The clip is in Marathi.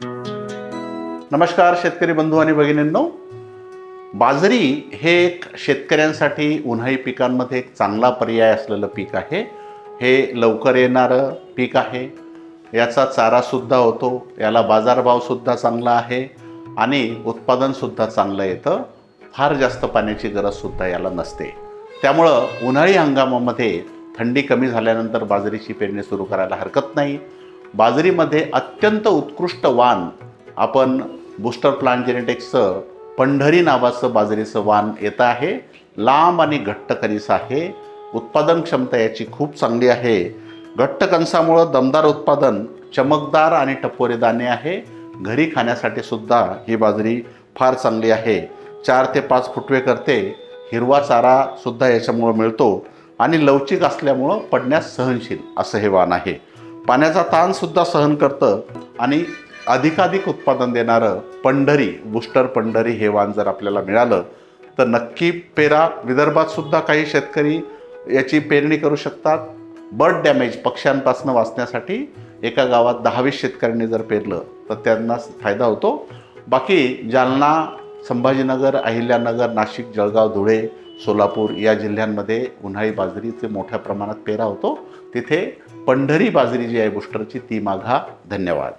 नमस्कार शेतकरी बंधू आणि भगिनींनो, बाजरी हे एक शेतकऱ्यांसाठी उन्हाळी पिकांमध्ये एक चांगला पर्याय असलेलं पीक आहे. हे लवकर येणारं पीक आहे. याचा चारासुद्धा होतो, याला बाजारभावसुद्धा चांगला आहे आणि उत्पादनसुद्धा चांगलं येतं. फार जास्त पाण्याची गरजसुद्धा याला नसते. त्यामुळं उन्हाळी हंगामामध्ये थंडी कमी झाल्यानंतर बाजरीची पेरणी सुरू करायला हरकत नाही. बाजरीमध्ये अत्यंत उत्कृष्ट वाण आपण बूस्टर प्लांट जेनेटिक्सचं पंढरी नावाचं बाजरीचं वाण येतं आहे. लांब आणि घट्ट कणीस आहे. उत्पादन क्षमता याची खूप चांगली आहे. घट्ट कणसामुळं दमदार उत्पादन, चमकदार आणि टपोरे दाणे आहे. घरी खाण्यासाठी सुद्धा ही बाजरी फार चांगली आहे. 4 ते 5 फुटवे करते. हिरवा चारा सुद्धा याच्यामुळं मिळतो आणि लवचिक असल्यामुळं पडण्यास सहनशील असं हे वाण आहे. पाण्याचा ताणसुद्धा सहन करतं आणि अधिकाधिक उत्पादन देणारं पंढरी, बूस्टर पंढरी हे वाण जर आपल्याला मिळालं तर नक्की पेरा. विदर्भातसुद्धा काही शेतकरी याची पेरणी करू शकतात. बर्ड डॅमेज, पक्ष्यांपासून वाचण्यासाठी एका गावात 10-20 शेतकऱ्यांनी जर पेरलं तर त्यांना फायदा होतो. बाकी जालना, संभाजीनगर, अहिल्यानगर, नाशिक, जळगाव, धुळे, सोलापूर या जिल्ह्यांमध्ये उन्हाळी बाजरीचे मोठ्या प्रमाणात पेरा होतो. तिथे पंढरी बाजरी जी आहे बूस्टरची ती मागा. धन्यवाद.